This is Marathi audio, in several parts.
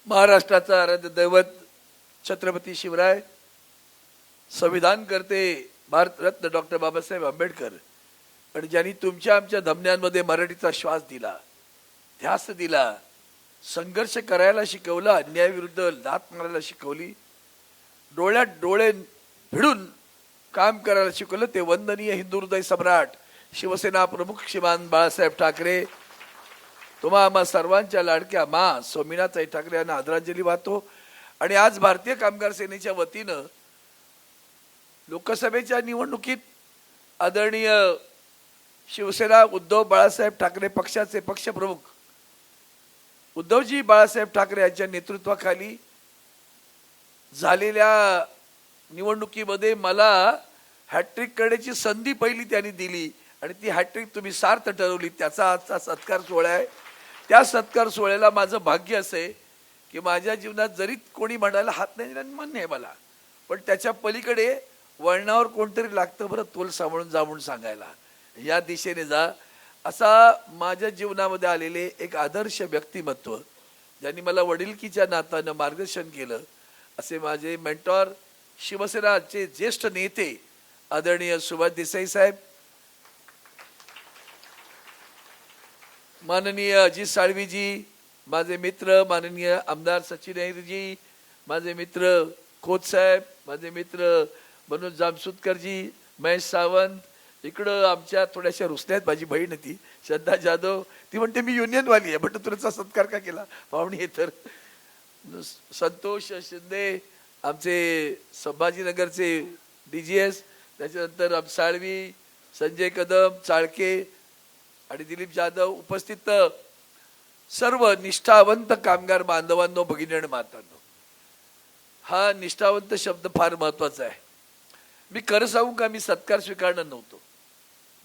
महाराष्ट्राचा आराध्य दैवत छत्रपती शिवराय, संविधान करते भारतरत्न डॉक्टर बाबासाहेब आंबेडकर, आणि ज्यांनी तुमच्या आमच्या धमन्यांमध्ये मराठीचा श्वास दिला, ध्यास दिला, संघर्ष करायला शिकवला, अन्यायाविरुद्ध लात मारायला शिकवली, डोळ्यात डोळे भिडून काम करायला शिकवलं, ते वंदनीय हिंदू हृदय सम्राट शिवसेना प्रमुख श्रीमान बाळासाहेब ठाकरे, तुम्हा आम्हा सर्वांच्या लाडक्या मा स्वामीनाथाई ठाकरे यांना आदरांजली वाहतो। आणि आज भारतीय कामगार सेनेच्या वतीनं लोकसभेच्या निवडणुकीत आदरणीय शिवसेना उद्धव बाळासाहेब ठाकरे पक्षाचे पक्षप्रमुख उद्धवजी बाळासाहेब ठाकरे यांच्या नेतृत्वाखाली झालेल्या निवडणुकीमध्ये मला हॅट्रिक करण्याची संधी पहिली त्यांनी दिली आणि ती हॅट्रिक तुम्ही सार्थ ठरवली। त्याचा आजचा सत्कार सोहळा आहे। त्या सत्कार सोहळ्याला माझं भाग्य असे की माझ्या जीवनात जरी कोणी म्हणायला हात नाही दिला मन नाही मला, पण त्याच्या पलीकडे वळणावर कोणतरी लागतं बरं तोल सांभाळून जा म्हणून सांगायला, या दिशेने जा, असा माझ्या जीवनामध्ये आलेले एक आदर्श व्यक्तिमत्व ज्यांनी मला वडिलकीच्या नात्यानं मार्गदर्शन केलं असे माझे मेंटॉर शिवसेनाचे ज्येष्ठ नेते आदरणीय सुभाष देसाई साहेब, माननीय अजित साळवीजी, माझे मित्र माननीय आमदार सचिन अहिरजी, माझे मित्र खोत साहेब, माझे मित्र मनोज जामसुदकरजी, महेश सावंत, इकडं आमच्या थोड्याशा रुसण्यात माझी बहीण ती श्रद्धा जाधव, ती म्हणते मी युनियनवाली आहे, बट तुझा सत्कार का केला पाहुणे हे तर संतोष शिंदे, आमचे संभाजीनगरचे DGS, त्याच्यानंतर साळवी, संजय कदम, चाळके आणि दिलीप जाधव, उपस्थित सर्व निष्ठावंत कामगार बांधवांनो, भगिनी आणि मातांनो, हा निष्ठावंत शब्द फार महत्वाचा आहे। मी खरं सांगू का, मी सत्कार स्वीकारणार नव्हतो।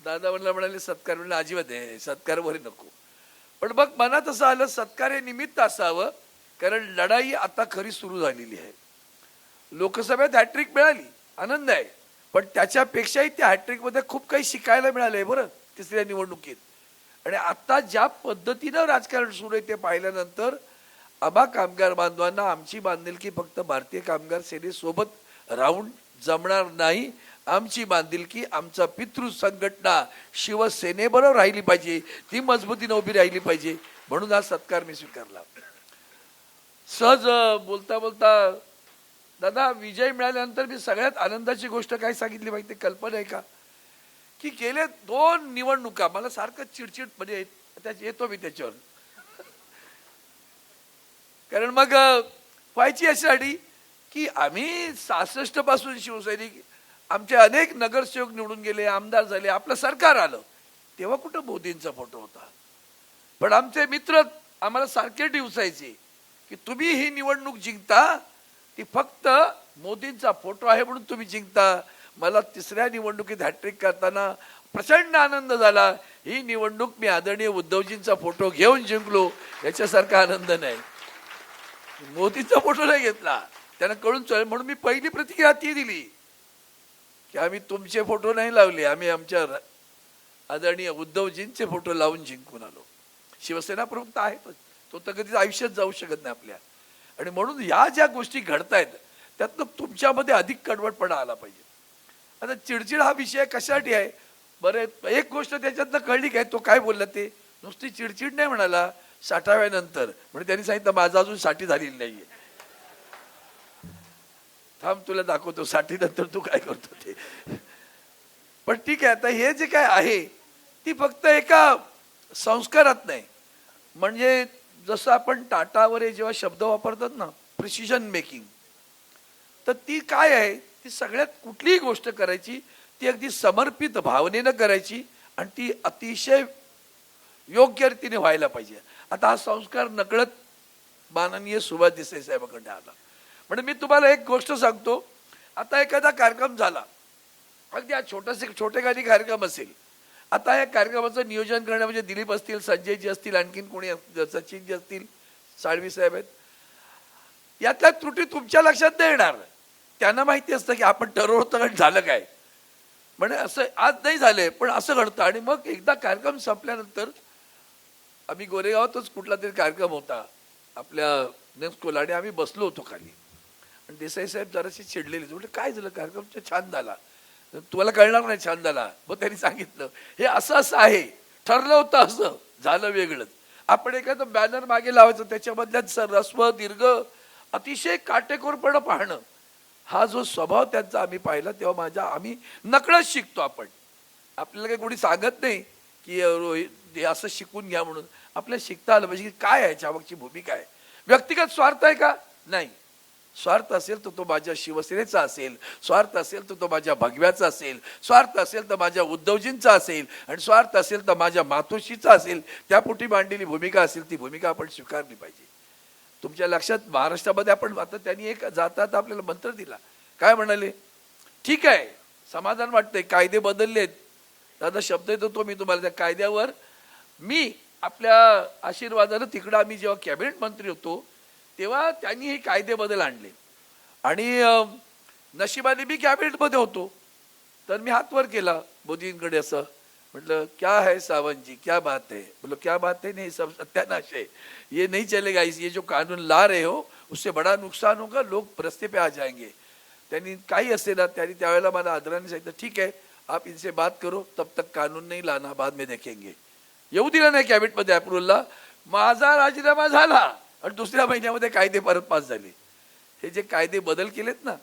दादा मला म्हणाले सत्कार, म्हणलं अजिबात आहे, सत्कार वगैरे नको, पण मग मनात असं आलं सत्कार हे निमित्त असावं, कारण लढाई आता खरी सुरू झालेली आहे। लोकसभेत हॅट्रिक मिळाली, आनंद आहे, पण त्याच्यापेक्षाही त्या हॅट्रिकमध्ये खूप काही शिकायला मिळालंय बरं तिसऱ्या निवडणुकीत। आणि आता ज्या पद्धतीनं राजकारण सुरू आहे ते पाहिल्यानंतर आम्हा कामगार बांधवांना आमची बांधिलकी फक्त भारतीय कामगार सेनेसोबत राहून जमणार नाही। आमची बांधिलकी आमचा पितृ संघटना शिवसेनेबरोबर राहिली पाहिजे, ती मजबूतीने उभी राहिली पाहिजे, म्हणून हा सत्कार मी स्वीकारला। सहज बोलता बोलता दादा विजय मिळाल्यानंतर मी सगळ्यात आनंदाची गोष्ट काय सांगितली माहिती, कल्पना आहे का, की गेले 2 निवडणुका मला सारखं चिडचिड म्हणजे येतो मी त्याच्यावर, कारण मग व्हायची यासाठी की आम्ही 66 पासून शिवसैनिक, आमचे अनेक नगरसेवक निवडून गेले, आमदार झाले, आपलं सरकार आलं, तेव्हा कुठं मोदींचा फोटो होता, पण आमचे मित्र आम्हाला सारखे डिवसायचे की तुम्ही ही निवडणूक जिंकता ती फक्त मोदींचा फोटो आहे म्हणून तुम्ही जिंकता। मला तिसऱ्या निवडणुकीत हॅट्रिक करताना प्रचंड आनंद झाला। ही निवडणूक मी आदरणीय उद्धवजींचा फोटो घेऊन जिंकलो, याच्यासारखा आनंद नाही। मोदीचा फोटो नाही घेतला, त्यांना कळून चल म्हणून मी पहिली प्रतिक्रिया ती दिली की आम्ही तुमचे फोटो नाही लावले, आम्ही आमच्या आदरणीय उद्धवजींचे फोटो लावून जिंकून आलो। शिवसेना प्रमुख तर आहेच, तो तर कधीच आयुष्यात जाऊ शकत नाही आपल्या, आणि म्हणून या ज्या गोष्टी घडतायत त्यातनं तुमच्यामध्ये अधिक कडवटपणा आला पाहिजे। आता चिडचिड हा विषय कशासाठी आहे बरं, एक गोष्ट त्याच्यातनं कळली काय, तो काय बोलला ते नुसती चिडचिड नाही म्हणाला, 60व्या नंतर म्हणजे त्यांनी सांगितलं माझं अजून 60 झालेली नाहीये, थांब तुला दाखवतो 60 नंतर तू काय करतो ते। पण ठीक आहे, आता हे जे काय आहे ती फक्त एका संस्कारात नाही, म्हणजे जसं आपण टाटावर जेव्हा शब्द वापरतात ना प्रिसिजन मेकिंग, तर ती काय आहे, ती सगळ्यात कुठलीही गोष्ट करायची ती अगदी समर्पित भावनेनं करायची आणि ती अतिशय योग्य रीतीने व्हायला पाहिजे। आता हा संस्कार नकळत माननीय सुभाष देसाई साहेबांकडे आला। म्हणजे मी तुम्हाला एक गोष्ट सांगतो, आता एखादा कार्यक्रम झाला, अगदी हा छोटेखानी कार्यक्रम असेल, आता या कार्यक्रमाचं नियोजन करणे म्हणजे दिलीप असतील, संजयजी असतील, आणखीन कोणी सचिनजी असतील, साळवी साहेब आहेत, यातल्या त्रुटी तुमच्या लक्षात नाही येणार, त्यांना माहिती असतं की आपण ठरवलं होतं झालं काय, म्हणजे असं आज नाही झालंय पण असं घडतं। आणि मग एकदा कार्यक्रम संपल्यानंतर आम्ही गोरेगावातच कुठला तरी कार्यक्रम होता, आपल्या नेमस्कोला आणि आम्ही बसलो होतो खाली आणि देसाई साहेब जराशी चिडलेले. म्हटलं काय झालं, कार्यक्रम छान झाला, तुम्हाला कळणार नाही छान झाला. मग त्यांनी सांगितलं हे असं असं आहे, ठरलं होतं असं, झालं वेगळंच. आपण एखादं बॅनर मागे लावायचं, त्याच्यामधल्या रस्व दीर्घ अतिशय काटेकोरपणे पाहणं, हा जो स्वभाव त्यांचा आम्ही पाहिला तेव्हा आम्ही नकळत शिकतो. आपल्याला काही कोणी सांगत नाही की हे असं शिकून घ्या म्हणून, आपल्याला शिकता आलं पाहिजे की काय आहे याच्यामागची भूमिका आहे. व्यक्तिगत स्वार्थ आहे का? नाही. स्वार्थ असेल तर तो माझ्या शिवसेनेचा असेल, स्वार्थ असेल तर तो माझ्या भगव्याचा असेल, स्वार्थ असेल तर माझ्या उद्धवजींचा असेल, आणि स्वार्थ असेल तर माझ्या मातोश्रीचा असेल. त्यापोटी मांडलेली भूमिका असेल ती भूमिका आपण स्वीकारली पाहिजे. तुमच्या लक्षात महाराष्ट्रामध्ये आपण आता त्यांनी एक जातात आपल्याला मंत्र दिला, काय म्हणाले, ठीक आहे समाधान वाटतंय, कायदे बदललेत. दादा शब्द येतो तो मी तुम्हाला, त्या कायद्यावर मी आपल्या आशीर्वादानं तिकडं आम्ही जेव्हा कॅबिनेट मंत्री होतो तेव्हा त्यांनी हे कायदे बदल आणले आणि नशिबाने मी कॅबिनेटमध्ये होतो. तर मी हात वर केला मोदींकडे, असं म्हटलं क्या है सावंत जी, क्या बात है. बोलो क्या बात है, नहीं सब सत्यानाश है, ये नहीं चलेगा, ये जो कानून ला रहे हो उससे बड़ा नुकसान होगा, लोग रस्ते पे आ जाएंगे. त्यांनी काही असे ना, त्यांनी त्यावेळेला मला आदराने सांगितलं ठीक है आप इनसे बात करो, तब तक कानून नहीं लाना, बाद में देखेंगे. येऊ दिला नाही कॅबिनेटमध्ये अप्रुव्हलला. माझा राजीनामा झाला आणि दुसऱ्या महिन्यामध्ये कायदे परत पास झाले. हे जे कायदे बदल केलेत ना,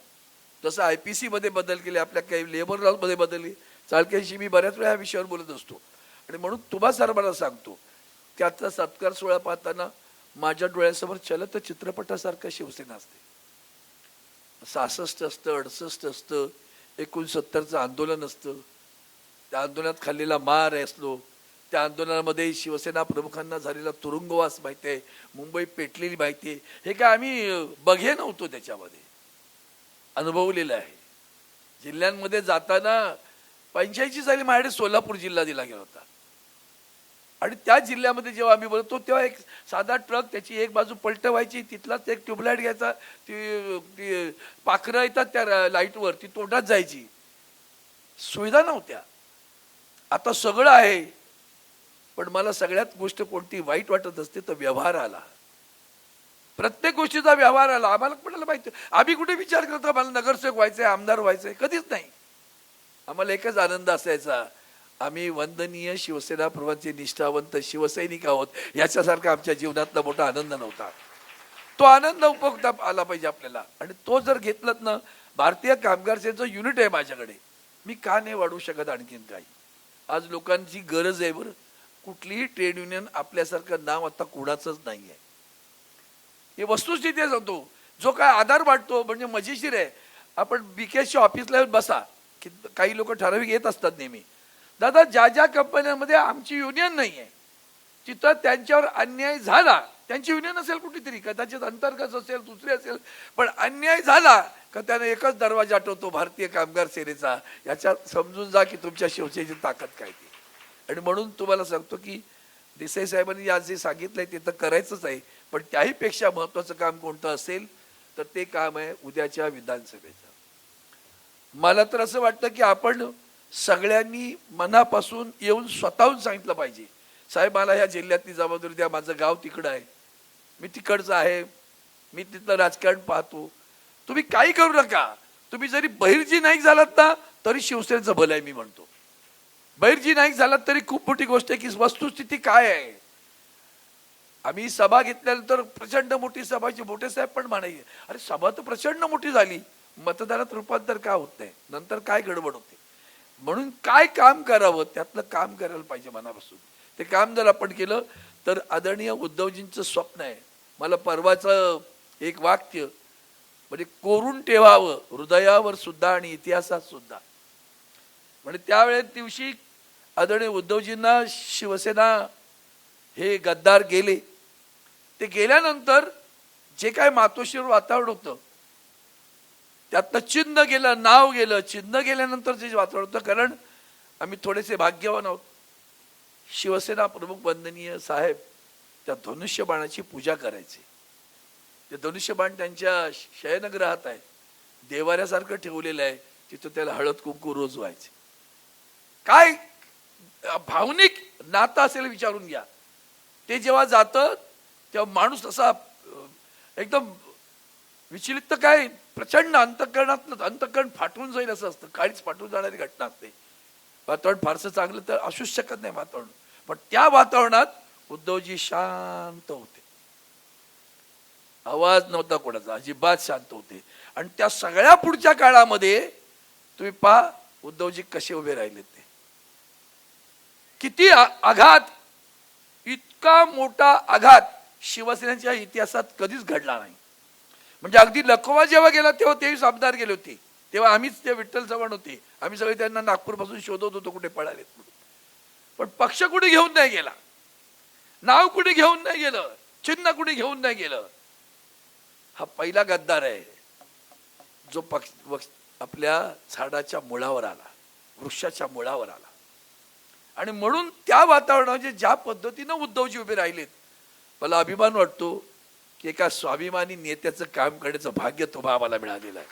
जसं IPC मध्ये बदल केले, आपल्या काही लेबर लॉमध्ये बदलले. चाळक्यांशी मी बऱ्याच वेळा या विषयावर बोलत असतो आणि म्हणून तुम्हा सर्वांना सांगतो की आजचा सत्कार सोहळा पाहताना माझ्या डोळ्यासमोर चलत चित्रपटासारखं शिवसेना असते. 66 असतं, 68 असतं, 69चं आंदोलन असतं, त्या आंदोलनात खाल्लेला मार असलो, त्या आंदोलनामध्ये शिवसेना प्रमुखांना झालेला तुरुंगवास माहिती आहे, मुंबई पेटलेली माहिती आहे. हे काय आम्ही बघे नव्हतो, त्याच्यामध्ये अनुभवलेलं आहे. जिल्ह्यांमध्ये जाताना 85 साली माझ्याकडे सोलापूर जिल्हा दिला गेला होता आणि त्या जिल्ह्यामध्ये जेव्हा आम्ही बोलतो तेव्हा एक साधा ट्रक, त्याची एक बाजू पलटवायची, तिथलाच एक ट्यूबलाईट घ्यायचा, ती पाखरं येतात त्या लाईटवर, ती तोंडात जायची. सुविधा नव्हत्या. आता सगळं आहे, पण मला सगळ्यात गोष्ट कोणती वाईट वाटत असते तर व्यवहार आला. प्रत्येक गोष्टीचा व्यवहार आला. आम्हाला कोणाला माहिती, आम्ही कुठे विचार करतो मला नगरसेवक व्हायचंय, आमदार व्हायचंय, कधीच नाही. आम्हाला एकच आनंद असायचा, आम्ही वंदनीय शिवसेना प्रमुखांचे निष्ठावंत शिवसैनिक आहोत, याच्यासारखा आमच्या जीवनातला मोठा आनंद नव्हता. तो आनंद उपभोगता आला पाहिजे आपल्याला, आणि तो जर घेतलात ना, भारतीय कामगार सेनेचं युनिट आहे माझ्याकडे, मी का नाही वाढवू शकत आणखीन काही. आज लोकांची गरज आहे बरं. कुठलीही ट्रेड युनियन आपल्यासारखं नाव आता कुणाचंच नाही आहे. हे वस्तुस्थिती सांगतो. जो काय आधार वाटतो म्हणजे मजेशीर आहे. आपण BKSच्या ऑफिसला येऊन बसा, की काही लोक ठराविक येत असतात नेहमी. दादा ज्या ज्या कंपन्यांमध्ये आमची युनियन नाही आहे तिथं त्यांच्यावर अन्याय झाला, त्यांची युनियन असेल कुठेतरी, कदाचित अंतर्गत असेल, दुसरी असेल, पण अन्याय झाला का त्याने एकच दरवाजा आठवतो, भारतीय कामगार सेनेचा. याच्यात समजून जा की तुमच्या शिवसेनेची ताकद काय ती. आणि म्हणून तुम्हाला सांगतो की देसाई साहेबांनी आज जे सांगितलंय ते तर करायचंच आहे, पण त्याही पेक्षा महत्वाचं काम कोणतं असेल तर ते काम आहे उद्याच्या विधानसभेचं. मला तर असं वाटतं की आपण सगळ्यांनी मनापासून येऊन स्वतःहून सांगितलं पाहिजे, साहेब मला ह्या जिल्ह्यातली जबाबदारी द्या, माझं गाव तिकडं आहे, मी तिकडचं आहे, मी तिथलं राजकारण पाहतो, तुम्ही काही करू नका. तुम्ही जरी बहिर्जी नाईक झालात ना तरी शिवसेनेचं भलं आहे. मी म्हणतो बहिर्जी नाईक झालात तरी खूप मोठी गोष्ट आहे की वस्तुस्थिती काय आहे. आम्ही सभा घेतल्यानंतर प्रचंड मोठी सभाची मोठे साहेब पण म्हणाले, अरे सभा तर प्रचंड मोठी झाली, मतदानात रूपांतर का होत नाही, नंतर काय गडबड होते. म्हणून काय काम करावं त्यातलं काम करायला पाहिजे मनापासून. ते काम जर आपण केलं तर आदरणीय उद्धवजींचं स्वप्न आहे. मला परवाचं एक वाक्य म्हणजे कोरून ठेवावं हृदयावर सुद्धा आणि इतिहासात सुद्धा. म्हणजे त्यावेळेस दिवशी आदरणीय उद्धवजींना शिवसेना हे गद्दार गेले, ते गेल्यानंतर जे काय मातोश्रीवर वातावरण होतं त्यातलं चिन्ह गेलं, नाव गेलं. चिन्ह गेल्यानंतर जे वातावरण होतं, कारण आम्ही थोडेसे भाग्यवान आहोत, शिवसेना प्रमुख वंदनीय साहेब त्या धनुष्यबाणाची पूजा करायचे. ते धनुष्यबाण त्यांच्या शयनगृहात आहे, देवाऱ्यासारखं ठेवलेलं आहे, तिथं त्याला हळद कुंकू रोज व्हायचे. काय भावनिक नातं असेल विचारून घ्या. ते जेव्हा जातं तेव्हा माणूस असा एकदम विचलित तर काय, प्रचंड अंतःकरण फाटून जाईल असं असतं. काळीच फाटून जाणारी घटना असते. वातावरण फारसं चांगलं तर असूच शकत नाही वातावरण. पण त्या वातावरणात उद्धवजी शांत होते, आवाज नव्हता कोणाचा, अजिबात शांत होते. आणि त्या सगळ्या पुढच्या काळामध्ये तुम्ही पहा उद्धवजी कसे उभे राहिले, ते किती आघात, इतका मोठा आघात शिवसेनेच्या इतिहासात कधीच घडला नाही. म्हणजे अगदी लखोबा जेव्हा गेला तेव्हा तेवीस आमदार गेले होते, तेव्हा आम्हीच ते विठ्ठल चव्हाण होते, आम्ही सगळे त्यांना नागपूरपासून शोधत होतो कुठे पळालेत म्हणून. पण पक्ष कुठे घेऊन नाही गेला, नाव कुठे घेऊन नाही गेलं, चिन्ह कुठे घेऊन नाही गेलं. हा पहिला गद्दार आहे जो पक्ष आपल्या झाडाच्या मुळावर आला, वृक्षाच्या मुळावर आला. आणि म्हणून त्या वातावरणाचे ज्या पद्धतीनं उद्धवजी उभे राहिलेत, मला अभिमान वाटतो की एका स्वाभिमानी नेत्याचं काम करण्याचं भाग्य तुम्हा आम्हाला मिळालेलं आहे.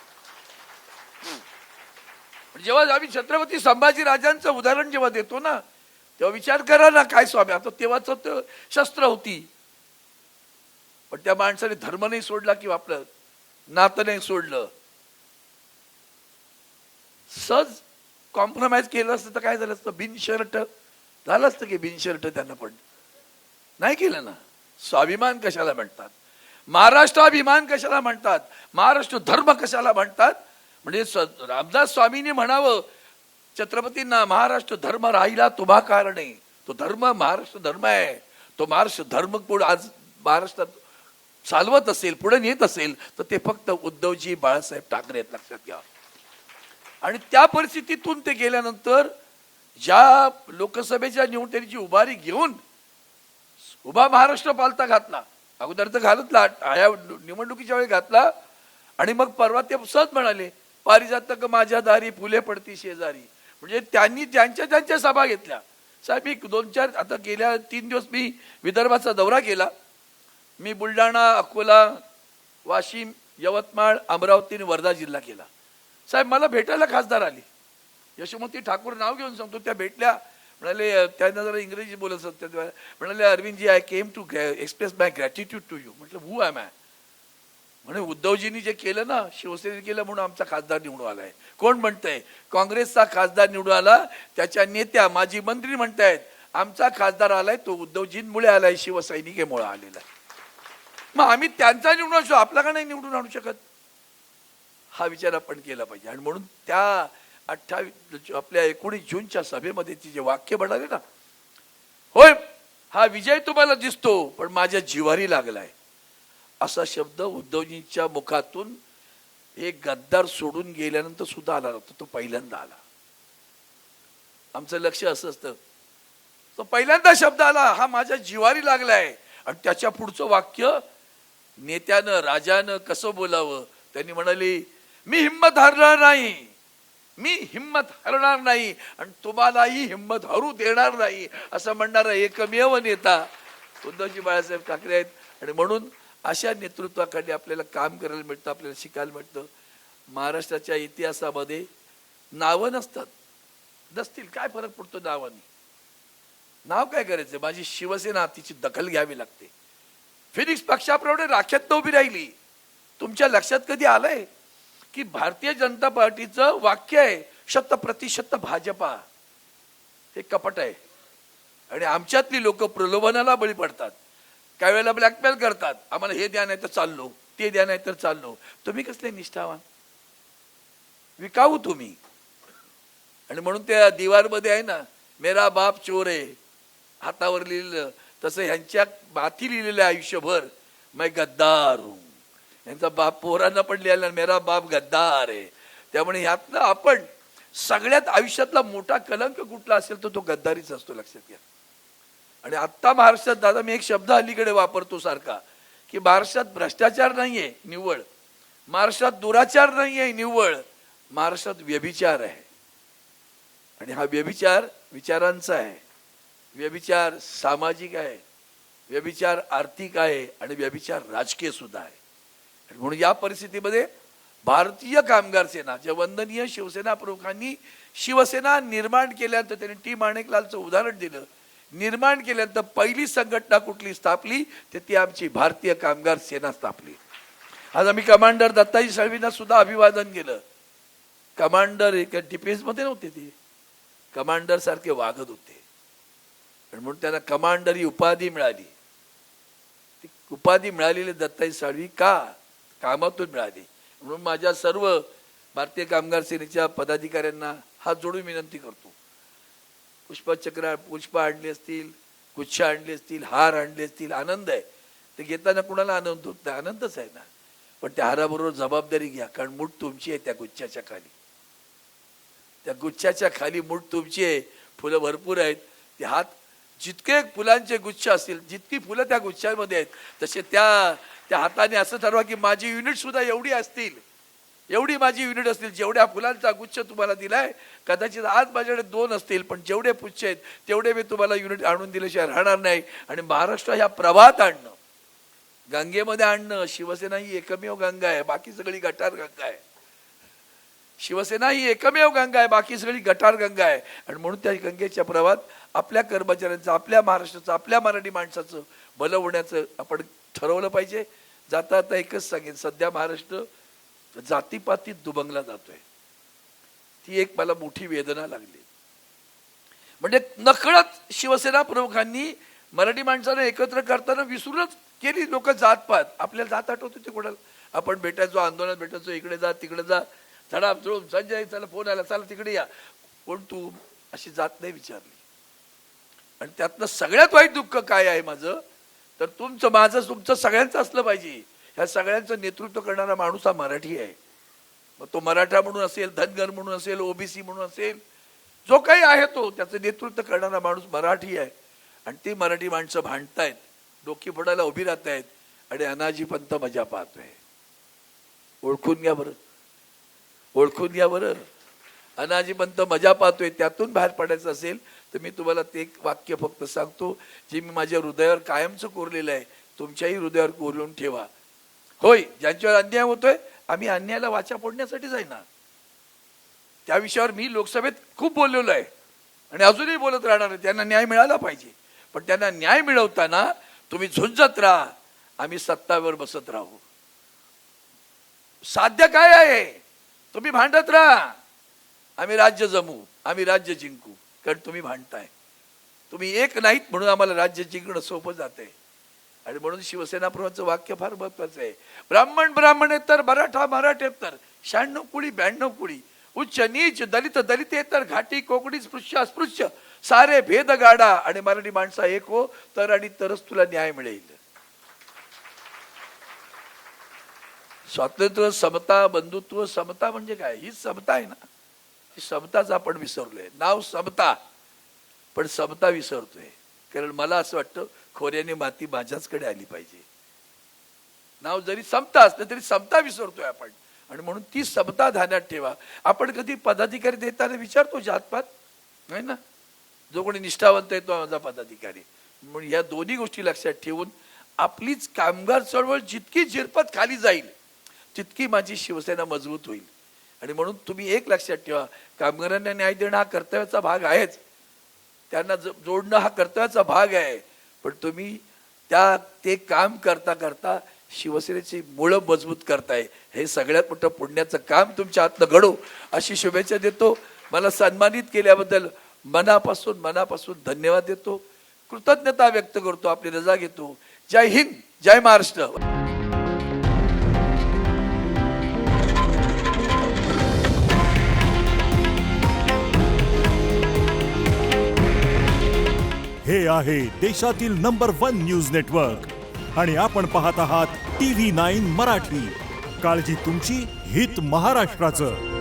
जेव्हा आम्ही छत्रपती संभाजी राजांचं उदाहरण जेव्हा देतो ना, तेव्हा विचार करा ना, काय स्वामी, आता तेव्हाच शस्त्र होती, पण त्या माणसाने धर्म नाही सोडला किंवा आपलं नातं नाही सोडलं. सहज कॉम्प्रोमाइज केलं असतं तर काय झालं असतं, बिनशर्ट झालं असतं की बिनशर्ट त्यांना पण नाही केलं ना. स्वाभिमान कशाला म्हणतात, महाराष्ट्राभिमान कशाला म्हणतात, महाराष्ट्र धर्म कशाला म्हणतात. म्हणजे रामदास स्वामींनी म्हणावं छत्रपतींना, महाराष्ट्र धर्म राहिला तुम्हा कारणे, तो धर्म महाराष्ट्र धर्म आहे, तो महाराष्ट्र धर्म पुढे आज महाराष्ट्रात चालवत असेल, पुढे नेत असेल तर ते फक्त उद्धवजी बाळासाहेब ठाकरे आहेत, लक्षात घ्या. आणि त्या परिस्थितीतून ते गेल्यानंतर ज्या लोकसभेच्या निवडणुकीची उभारी घेऊन उभा महाराष्ट्र पालथा घातला, अगोदर तर घालतला, या निवडणुकीच्या वेळी घातला. आणि मग परवा ते सहज म्हणाले, पारिजातक माझ्या दारी फुले पडती शेजारी. म्हणजे त्यांनी ज्यांच्या सभा घेतल्या. साहेब मी 2-4 आता गेल्या 3 दिवस मी विदर्भाचा दौरा केला. मी बुलढाणा, अकोला, वाशिम, यवतमाळ, अमरावती आणि वर्धा जिल्हा केला. साहेब मला भेटायला खासदार आली, यशोमती ठाकूर नाव घेऊन सांगतो, त्या भेटल्या. म्हणाले, त्यांना जरा इंग्रजी बोलत होते, म्हणाले Arvindji I came to express my gratitude to you. म्हटलं हू एम आय. म्हणे उद्धवजींनी जे केलं ना, शिवसेनेने केलं म्हणून आमचा खासदार निवडून आलाय. कोण म्हणतंय, काँग्रेसचा खासदार निवडून आला, त्याच्या नेत्या माजी मंत्री म्हणतायत आमचा खासदार आलाय तो उद्धवजींमुळे आलाय, शिवसैनिकेमुळे आलेला आहे. मग आम्ही त्यांचा निवडून आणू, आपला का नाही निवडून आणू शकत, हा विचार आपण केला पाहिजे. आणि म्हणून त्या 28 आपल्या 19 जूनच्या सभेमध्ये जे वाक्य म्हणाले ना, होय हा विजय तुम्हाला दिसतो पण माझ्या जिव्हारी लागलाय, असा शब्द उद्धवजींच्या मुखातून एक गद्दार सोडून गेल्यानंतर सुद्धा आला नव्हता. तो पहिल्यांदा आला. आमचं लक्ष असं असतं, तो पहिल्यांदा शब्द आला, हा माझ्या जिव्हारी लागलाय. आणि त्याच्या पुढचं वाक्य नेत्यानं, राजानं कसं बोलावं, त्यांनी म्हणाले मी हिम्मत हरणार नाही, मी हिम्मत हरणार नाही आणि तुम्हालाही हिम्मत हरू देणार नाही, असं म्हणणारा एकमेव नेता उद्धवजी बाळासाहेब ठाकरे आहेत. आणि म्हणून अशा नेतृत्वाखाली आपल्याला काम करायला मिळतं, आपल्याला शिकायला मिळतं. महाराष्ट्राच्या इतिहासामध्ये नावं नसतील, काय फरक पडतो नावाने, नाव काय करायचं. माझी शिवसेना तिची दखल घ्यावी लागते. फिनिक्स पक्षाप्रमाणे राख्यात उभी राहिली. तुमच्या लक्षात कधी आलंय की भारतीय जनता पार्टीचं वाक्य आहे 100% भाजपा, हे कपट आहे. आणि आमच्यातली लोक प्रलोभनाला बळी पडतात, काही वेळेला ब्लॅकमेल करतात, आम्हाला हे द्या नाही तर चाललो, ते द्या नाही तर चाललो. तुम्ही कसले निष्ठावान, विकाऊ तुम्ही. आणि म्हणून त्या दिवारमध्ये आहे ना, मेरा बाप चोर आहे, हातावर लिहिलेलं, तसं ह्यांच्या माथी लिहिलेलं आयुष्यभर मैं गद्दार हूं. यांचा बाप पोरांना पण लिहायला मेरा बाप गद्दार आहे. त्यामुळे ह्यातलं आपण सगळ्यात आयुष्यातला मोठा कलंक कुठला असेल तर तो गद्दारीच असतो, लक्षात घ्या. आणि आत्ता महाराष्ट्रात दादा मी एक शब्द अलीकडे वापरतो सारखा, की महाराष्ट्रात भ्रष्टाचार नाहीये निव्वळ, महाराष्ट्रात दुराचार नाहीये निव्वळ, महाराष्ट्रात व्यभिचार आहे. आणि हा व्यभिचार विचारांचा आहे, व्यभिचार सामाजिक आहे, व्यभिचार आर्थिक आहे आणि व्यभिचार राजकीय सुद्धा आहे. म्हणून या परिस्थितीमध्ये भारतीय कामगार सेना, ज्या वंदनीय शिवसेना प्रमुखांनी शिवसेना निर्माण केल्यानंतर, त्यांनी टी माणिकलालचं उदाहरण दिलं, निर्माण केल्यानंतर पहिली संघटना कुठली स्थापली तर ती आमची भारतीय कामगार सेना स्थापली. आज आम्ही कमांडर दत्ताजी साळवींना सुद्धा अभिवादन केलं. कमांडर एक डिफेन्स मध्ये नव्हते, ते कमांडर सारखे वागत होते आणि म्हणून त्यांना कमांडर ही उपाधी मिळाली. ती उपाधी मिळालेली दत्ताजी साळवी का कामातून मिळाली. म्हणून माझ्या सर्व भारतीय कामगार सेनेच्या पदाधिकाऱ्यांना हात जोडून विनंती करतो. पुष्पचक्र पुष्प आणली असतील, गुच्छ आणले असतील, हार आणले असतील, आनंद आहे. ते घेताना कुणाला आनंद होत नाही, आनंदच आहे ना. पण त्या हाराबरोबर जबाबदारी घ्या, कारण मूठ तुमची आहे त्या गुच्छाच्या खाली. त्या गुच्छाच्या खाली मूठ तुमची आहे. फुलं भरपूर आहेत. ते हात जितके फुलांचे गुच्छ असतील, जितकी फुलं त्या गुच्छामध्ये आहेत, तसे त्या हाताने असं ठरवा की माझी युनिट सुद्धा एवढी असतील, एवढी माझी युनिट असतील. जेवढ्या फुलांचा गुच्छ तुम्हाला दिलाय, कदाचित आज माझ्याकडे 2 असतील, पण जेवढे पुच्छ आहेत तेवढे मी तुम्हाला युनिट आणून दिल्याशिवाय राहणार नाही. आणि महाराष्ट्र ह्या प्रभात आणणं, गंगेमध्ये आणणं. शिवसेना ही एकमेव गंगा आहे, बाकी सगळी गटार गंगा आहे. शिवसेना ही एकमेव गंगा आहे, बाकी सगळी गटार गंगा आहे. आणि म्हणून त्या गंगेच्या प्रवाहात आपल्या कर्मचाऱ्यांचं, आपल्या महाराष्ट्राचं, आपल्या मराठी माणसाचं भलं होण्याचं आपण ठरवलं पाहिजे. जाता आता एकच सांगेन, सध्या महाराष्ट्र जातीपातीत दुभंगला जातोय. ती एक मला मोठी वेदना लागली. म्हणजे नकळत शिवसेना प्रमुखांनी मराठी माणसाला एकत्र करताना विसरूनच केली लोक जातपात. आपल्याला जात आठवत होते कोणाला? आपण भेटायचो, आंदोलनात भेटायचो, इकडे जा तिकडे जा, चढा चढून संजय चला फोन आला, चला तिकडे या. कोण तू अशी जात नाही विचारली. आणि त्यातनं सगळ्यात वाईट दुःख काय आहे माझं, तर तुमचं सगळ्यांचं असलं पाहिजे. ह्या सगळ्यांचं नेतृत्व करणारा माणूस हा मराठी आहे. मग तो मराठा म्हणून असेल, धनगर म्हणून असेल, ओबीसी म्हणून असेल, जो काही आहे तो त्याचं नेतृत्व करणारा माणूस मराठी आहे. आणि ती मराठी माणसं भांडतायत, डोकी फोडायला उभी राहत आहेत. आणि अनाजी पंत मजा पाहतोय. ओळखून घ्या बरं, ओळखून घ्या बरं. अनाजी पंत मजा पाहतोय. त्यातून बाहेर पडायचं असेल तर मी तुम्हाला ते एक वाक्य फक्त सांगतो, जे मी माझ्या हृदयावर कायमचं कोरलेलं आहे. तुमच्याही हृदयावर कोरून ठेवा. होय, ज्यांच्यावर अन्याय होतोय, आम्ही अन्यायाला वाचा फोडण्यासाठीच आहे ना. त्या विषयावर मी लोकसभेत खूप बोललेलो आहे आणि अजूनही बोलत राहणार आहे. त्यांना न्याय मिळाला पाहिजे. पण त्यांना न्याय मिळवताना तुम्ही झुंजत राहा, आम्ही सत्तावर बसत राहू. साध्य काय आहे? तुम्ही भांडत राहा, आम्ही राज्य जमू, आम्ही राज्य जिंकू. कारण तुम्ही भांडताय, तुम्ही एक नाहीत म्हणून आम्हाला राज्य जिंकणं सोपं जातंय. आणि म्हणून शिवसेना प्रमुखांचं वाक्य फार महत्वाचं आहे. ब्राह्मण ब्राह्मणेतर, मराठा मराठेतर, 96 कुळी 92 कुळी, उच्च नीच दलित दलितेतर, घाटी कोकणी स्पृश्य अस्पृश्य, सारे भेद गाडा. आणि मराठी माणसा एक हो तर, आणि तरच तुला न्याय मिळेल. स्वातंत्र्य, समता, बंधुत्व. समता म्हणजे काय? हीच समता आहे ना. ही समताच आपण विसरलोय. नाव समता, पण समता विसरतोय. कारण मला असं वाटतं खोऱ्याने माती माझ्याचकडे आली पाहिजे. नाव जरी समता असलं तरी समता विसरतोय आपण. आणि म्हणून ती समता ध्यानात ठेवा. आपण कधी पदाधिकारी देताना विचारतो जातपात? नाही ना. जो कोणी निष्ठावंत आहे तो माझा पदाधिकारी. म्हणून या दोन्ही गोष्टी लक्षात ठेवून आपलीच कामगार चळवळ जितकी झिरपत खाली जाईल तितकी माझी शिवसेना मजबूत होईल. आणि म्हणून तुम्ही एक लक्षात ठेवा, कामगारांना न्याय देणं हा कर्तव्याचा भाग आहेच, त्यांना जोडणं हा कर्तव्याचा भाग आहे. पण तुम्ही ते काम करता करता शिवसेनेची मुळं मजबूत करताय. हे सगळ्यात मोठं पुण्याचं काम तुमच्या हातनं घडो अशी शुभेच्छा देतो. मला सन्मानित केल्याबद्दल मनापासून धन्यवाद देतो, कृतज्ञता व्यक्त करतो, आपली रजा घेतो. जय हिंद, जय महाराष्ट्र. हे आहे देशातील नंबर 1 न्यूज नेटवर्क आणि आपण पाहत आहात TV9 मराठी. काळजी तुमची, हित महाराष्ट्राचं.